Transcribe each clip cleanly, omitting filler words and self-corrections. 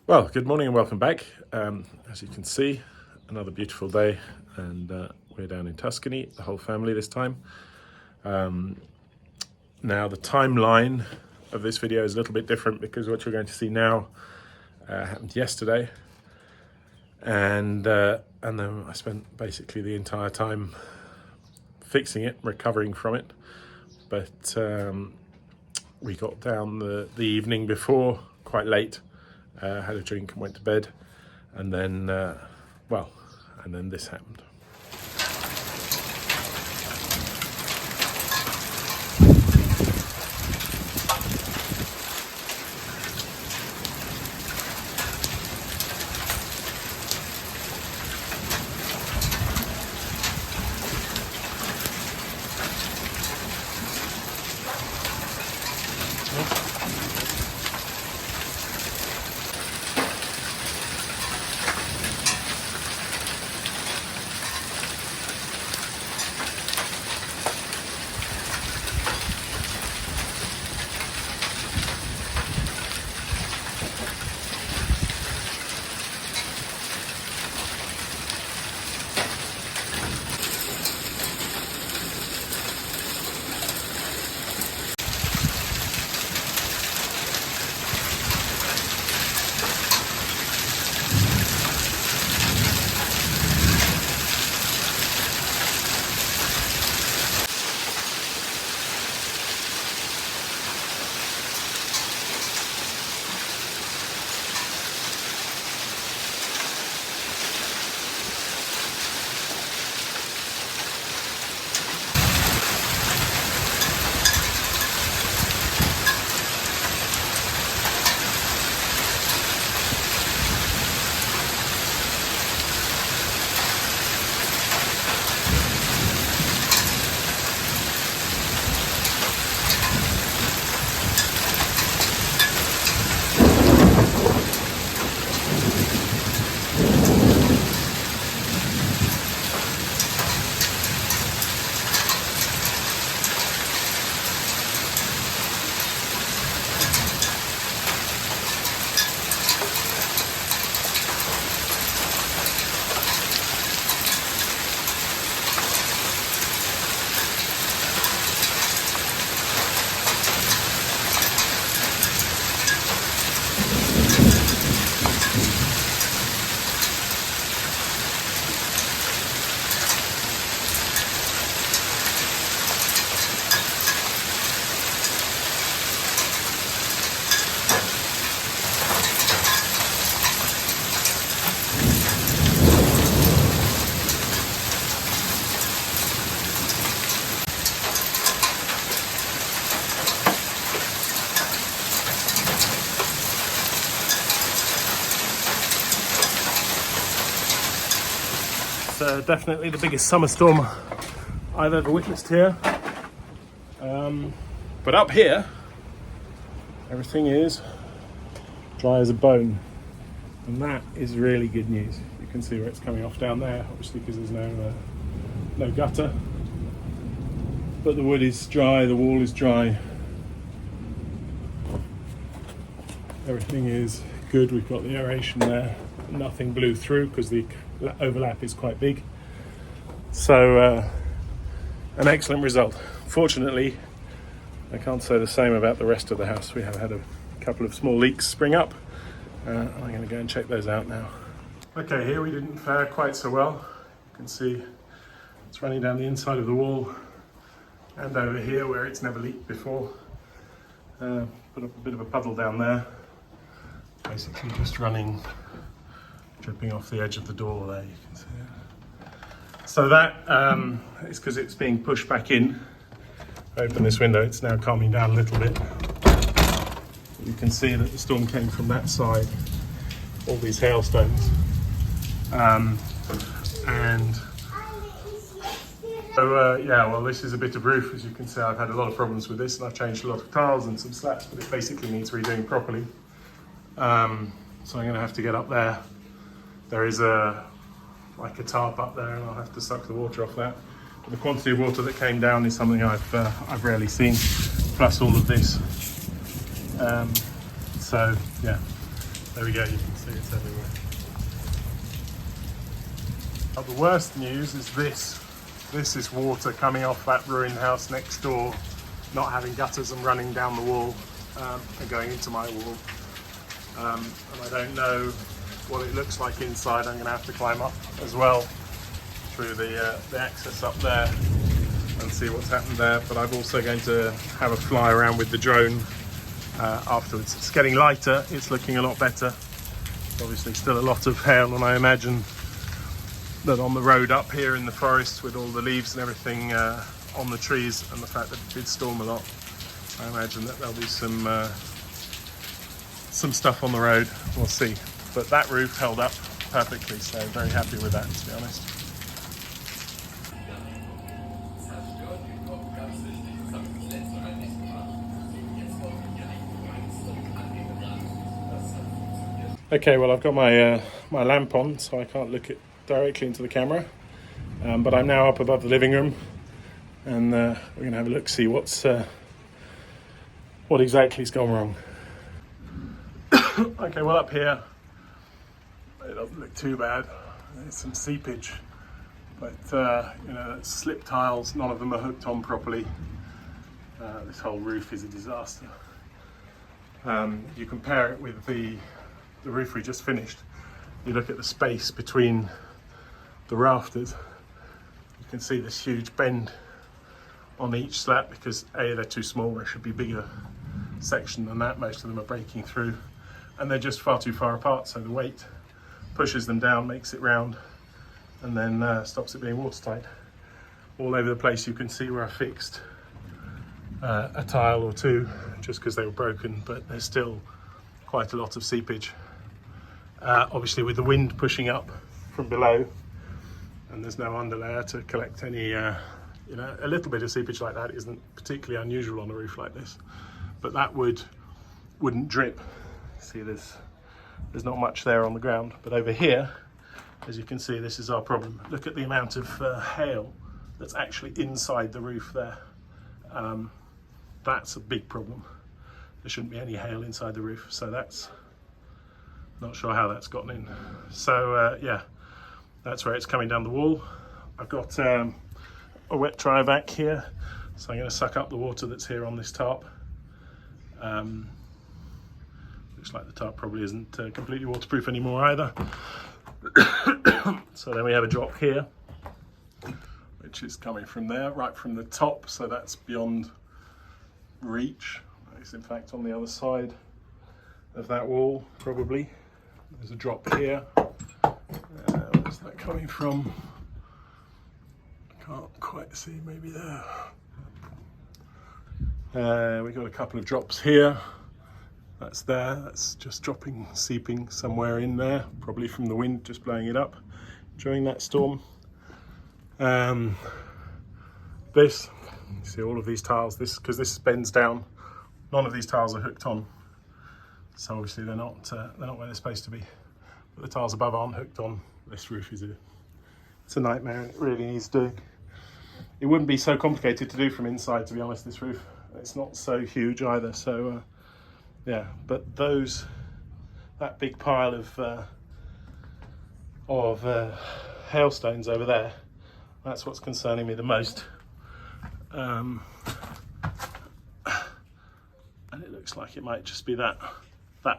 Well, good morning and welcome back. As you can see, another beautiful day, and we're down in Tuscany, the whole family this time. Now, the timeline of this video is a little bit different because what you're going to see now happened yesterday, and then I spent basically the entire time fixing it, recovering from it. But we got down the evening before quite late. Had a drink and went to bed, and then and then this happened. Definitely the biggest summer storm I've ever witnessed here. But up here, everything is dry as a bone, and that is really good news. You can see where it's coming off down there, obviously because there's no gutter. But the wood is dry, the wall is dry. Everything is good. We've got the aeration there. Nothing blew through because the overlap is quite big. So an excellent result. Fortunately, I can't say the same about the rest of the house. We have had a couple of small leaks spring up. I'm going to go and check those out now. Okay, here we didn't fare quite so well. You can see it's running down the inside of the wall and over here where it's never leaked before. Put up a bit of a puddle down there. Basically just dripping off the edge of the door there, you can see it. So that is because it's being pushed back in. Open this window, it's now calming down a little bit. You can see that the storm came from that side, all these hailstones. And so well, this is a bit of roof. As you can see, I've had a lot of problems with this, and I've changed a lot of tiles and some slats, but it basically needs redoing properly. So I'm going to have to get up there. There is like a tarp up there, and I'll have to suck the water off that. But the quantity of water that came down is something I've rarely seen, plus all of this. So yeah, There we go, you can see it's everywhere. But the worst news is this. This is water coming off that ruined house next door, not having gutters and running down the wall and going into my wall. And I don't know what it looks like inside. I'm going to have to climb up as well through the access up there and see what's happened there. But I'm also going to have a fly around with the drone afterwards. It's getting lighter, it's looking a lot better. Obviously still a lot of hail, and I imagine that on the road up here in the forest with all the leaves and everything on the trees, and the fact that it did storm a lot, I imagine that there'll be some stuff on the road. We'll see. But that roof held up perfectly, so very happy with that, to be honest. Okay, well, I've got my my lamp on, so I can't look it directly into the camera, but I'm now up above the living room, and we're going to have a look, see what exactly's gone wrong. Okay, well, up here it doesn't look too bad. There's some seepage, but you know, slip tiles, none of them are hooked on properly. This whole roof is a disaster. You compare it with the roof we just finished. You look at the space between the rafters, you can see this huge bend on each slat because A, they're too small, there should be bigger section than that. Most of them are breaking through, and they're just far too far apart, so the weight pushes them down, makes it round, and then stops it being watertight. All over the place you can see where I fixed a tile or two just because they were broken, but there's still quite a lot of seepage. Obviously with the wind pushing up from below, and there's no underlayer to collect any, you know, a little bit of seepage like that isn't particularly unusual on a roof like this, but that wouldn't drip. See, there's not much there on the ground, but over here, as you can see, this is our problem. Look at the amount of hail that's actually inside the roof there. That's a big problem. There shouldn't be any hail inside the roof, so that's not sure how that's gotten in. So yeah, that's where it's coming down the wall. I've got a wet dry vac here, so I'm going to suck up the water that's here on this tarp. Looks like the tarp probably isn't completely waterproof anymore either. So then we have a drop here, which is coming from there, right from the top, so that's beyond reach. It's in fact on the other side of that wall, probably. There's a drop here. Where's that coming from? I can't quite see, maybe there. We've got a couple of drops here. That's there, that's just dropping, seeping somewhere in there, probably from the wind just blowing it up during that storm. This, you see all of these tiles, because this bends down, none of these tiles are hooked on. So obviously they're not where they're supposed to be. But the tiles above aren't hooked on. This roof it's a nightmare, and it really needs doing. It wouldn't be so complicated to do from inside, to be honest, this roof. It's not so huge either, so yeah, but that big pile of hailstones over there, that's what's concerning me the most. And it looks like it might just be that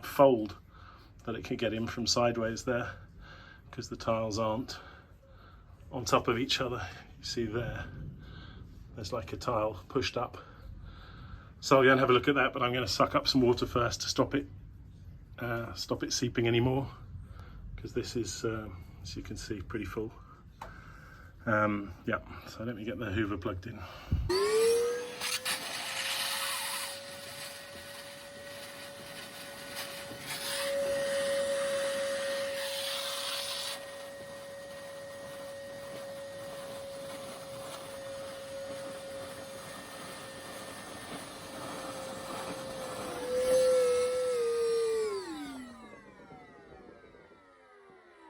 fold that it could get in from sideways there, because the tiles aren't on top of each other. You see there's like a tile pushed up. So I'll go and have a look at that, but I'm going to suck up some water first to stop it seeping anymore, because this is, as you can see, pretty full. Yeah, so let me get the hoover plugged in.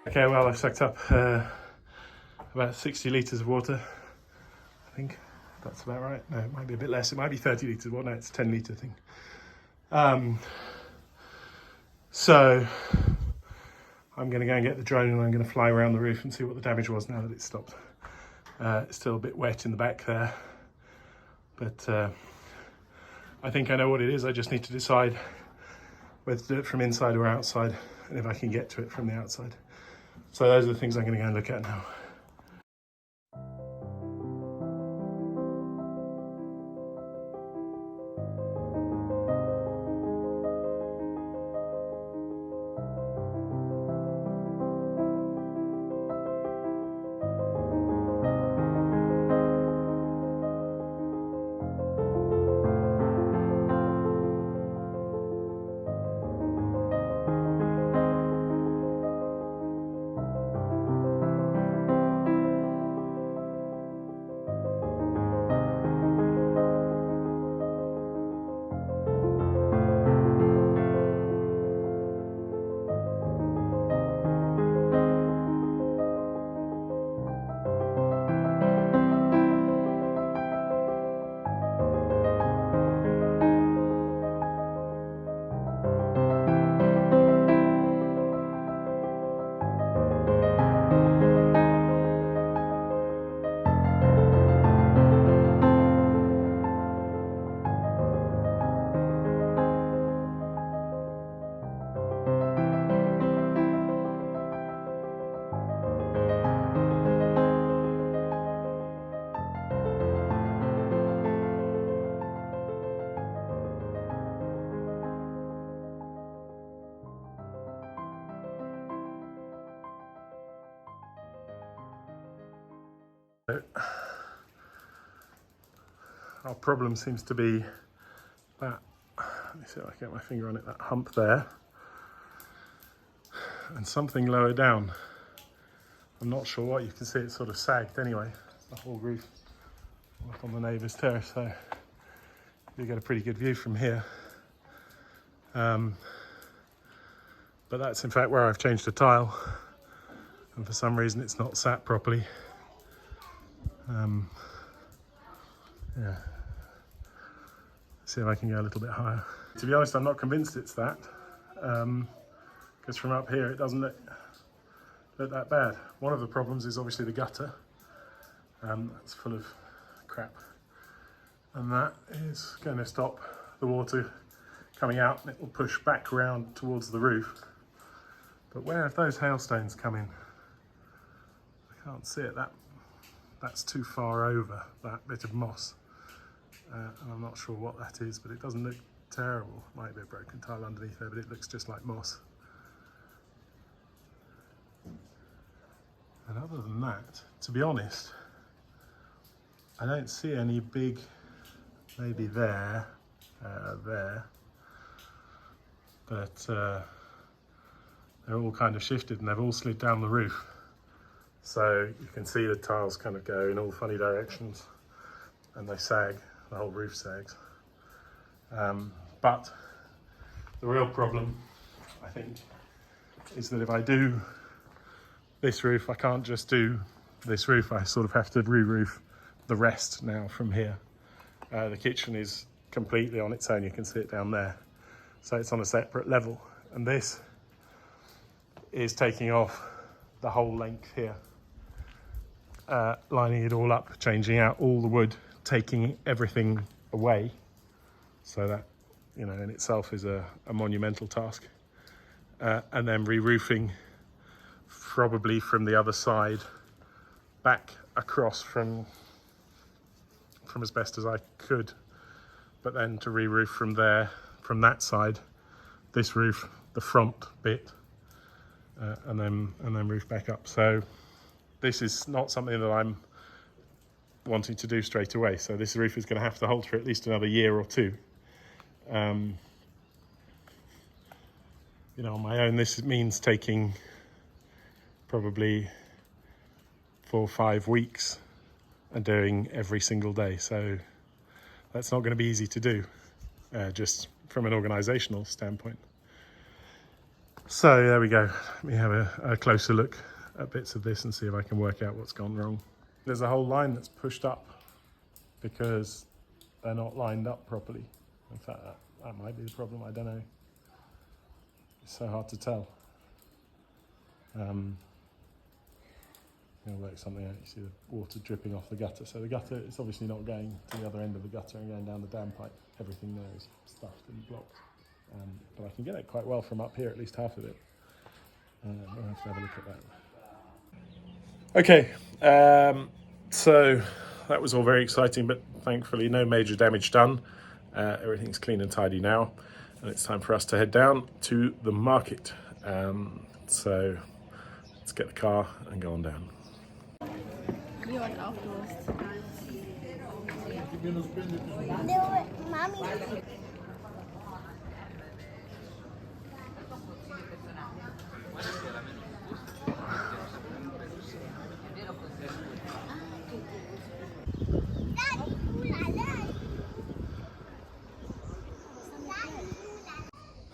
Okay, well, I've sucked up about 60 litres of water, I think. That's about right. No, it might be a bit less. It might be 30 litres. Well, no, it's a 10 litre thing. So I'm going to go and get the drone and I'm going to fly around the roof and see what the damage was now that it's stopped. It's still a bit wet in the back there, but I think I know what it is. I just need to decide whether to do it from inside or outside, and if I can get to it from the outside. So those are the things I'm going to go and look at now. Our problem seems to be that, let me see if I can get my finger on it, that hump there, and something lower down. I'm not sure what, you can see it sort of sagged anyway, the whole roof up on the neighbour's terrace, so you get a pretty good view from here. But that's in fact where I've changed the tile, and for some reason it's not sat properly. Yeah. See if I can go a little bit higher. To be honest, I'm not convinced it's that, because from up here it doesn't look that bad. One of the problems is obviously the gutter. It's full of crap, and that is going to stop the water coming out, and it will push back around towards the roof. But where have those hailstones come in? I can't see it. That's too far over, that bit of moss. And I'm not sure what that is, but it doesn't look terrible. Might be a broken tile underneath there, but it looks just like moss. And other than that, to be honest, I don't see any big, maybe there, but they're all kind of shifted and they've all slid down the roof. So you can see the tiles kind of go in all funny directions and they sag, the whole roof sags. But the real problem, I think, is that if I do this roof, I can't just do this roof, I sort of have to re-roof the rest now from here. The kitchen is completely on its own, you can see it down there. So it's on a separate level. And this is taking off the whole length here. Lining it all up, changing out all the wood, taking everything away. So that, you know, in itself is a monumental task. And then re-roofing probably from the other side back across from as best as I could, but then to re-roof from there, from that side, this roof, the front bit, and then roof back up. So this is not something that I'm wanting to do straight away. So this roof is going to have to hold for at least another year or two. You know, on my own, this means taking probably 4 or 5 weeks and doing every single day. So that's not going to be easy to do, just from an organisational standpoint. So there we go. Let me have a closer look at bits of this and see if I can work out what's gone wrong. There's a whole line that's pushed up because they're not lined up properly. In fact, that might be the problem, I don't know. It's so hard to tell. Going to work something out. You see the water dripping off the gutter. So the gutter, it's obviously not going to the other end of the gutter and going down the dam pipe. Everything there is stuffed and blocked. But I can get it quite well from up here, at least half of it. We'll have to have a look at that. Okay, so that was all very exciting, but thankfully no major damage done. Everything's clean and tidy now, and it's time for us to head down to the market. So let's get the car and go on down.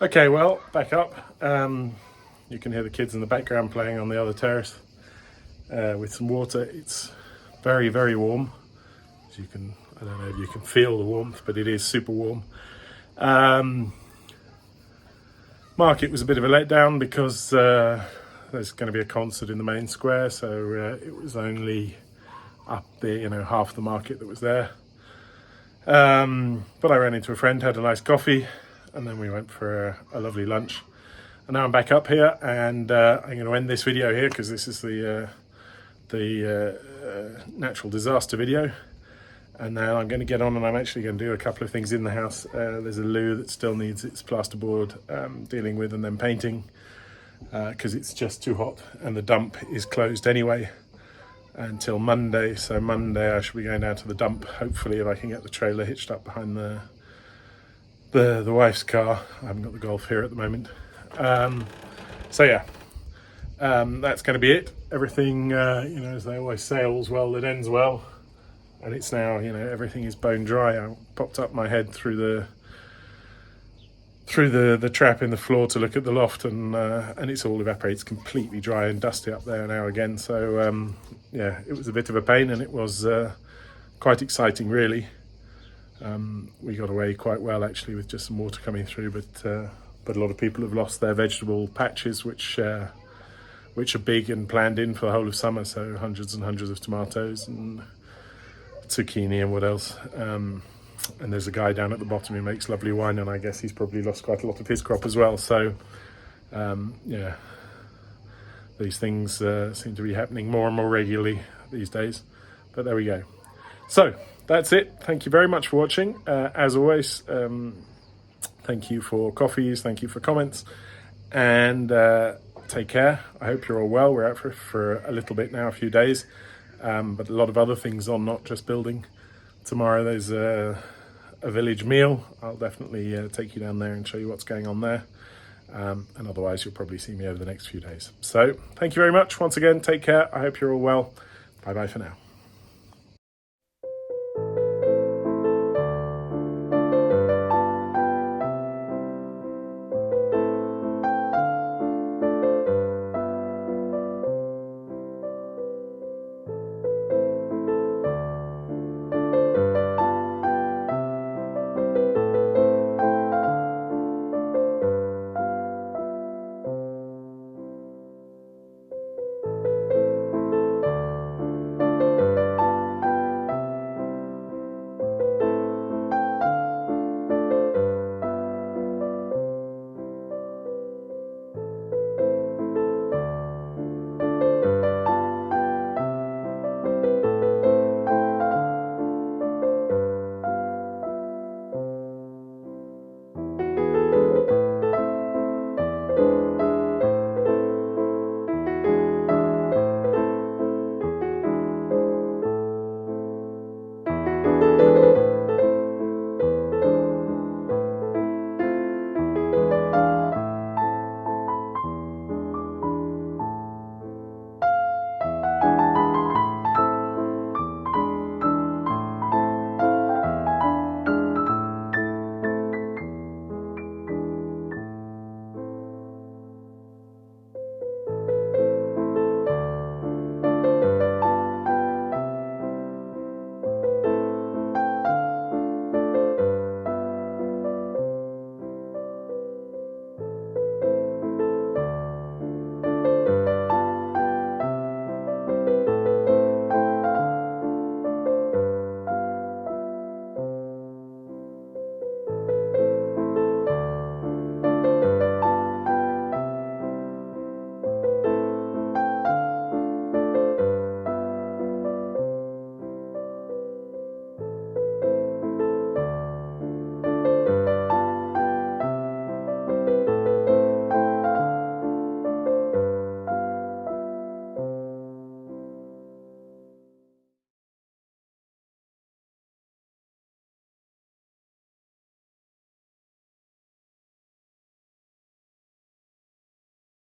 Okay, well, back up. You can hear the kids in the background playing on the other terrace with some water. It's very, very warm. As you can, I don't know if you can feel the warmth, but it is super warm. Market was a bit of a letdown because there's going to be a concert in the main square, so it was only up there, half the market that was there. But I ran into a friend, had a nice coffee, and then we went for a lovely lunch. And now I'm back up here, and I'm going to end this video here because this is the natural disaster video. And now I'm going to get on, and I'm actually going to do a couple of things in the house. There's a loo that still needs its plasterboard dealing with and then painting because it's just too hot, and the dump is closed anyway until Monday. So Monday I should be going down to the dump, hopefully, if I can get the trailer hitched up behind the wife's car. I haven't got the Golf here at the moment. So yeah, that's going to be it. Everything, as they always say, all's well that ends well. And it's now, everything is bone dry. I popped up my head through the trap in the floor to look at the loft, and it's all evaporates completely dry and dusty up there now again. So yeah, it was a bit of a pain, and it was quite exciting, really. We got away quite well actually with just some water coming through, but a lot of people have lost their vegetable patches, which are big and planned in for the whole of summer. So hundreds and hundreds of tomatoes and zucchini and what else. And there's a guy down at the bottom who makes lovely wine, and I guess he's probably lost quite a lot of his crop as well. So yeah, these things seem to be happening more and more regularly these days. But there we go. So that's it. Thank you very much for watching. As always, thank you for coffees, thank you for comments, and take care. I hope you're all well. We're out for a little bit now, a few days, but a lot of other things on, not just building. Tomorrow there's a village meal. I'll definitely take you down there and show you what's going on there. And otherwise you'll probably see me over the next few days. So thank you very much once again. Take care. I hope you're all well. Bye bye for now.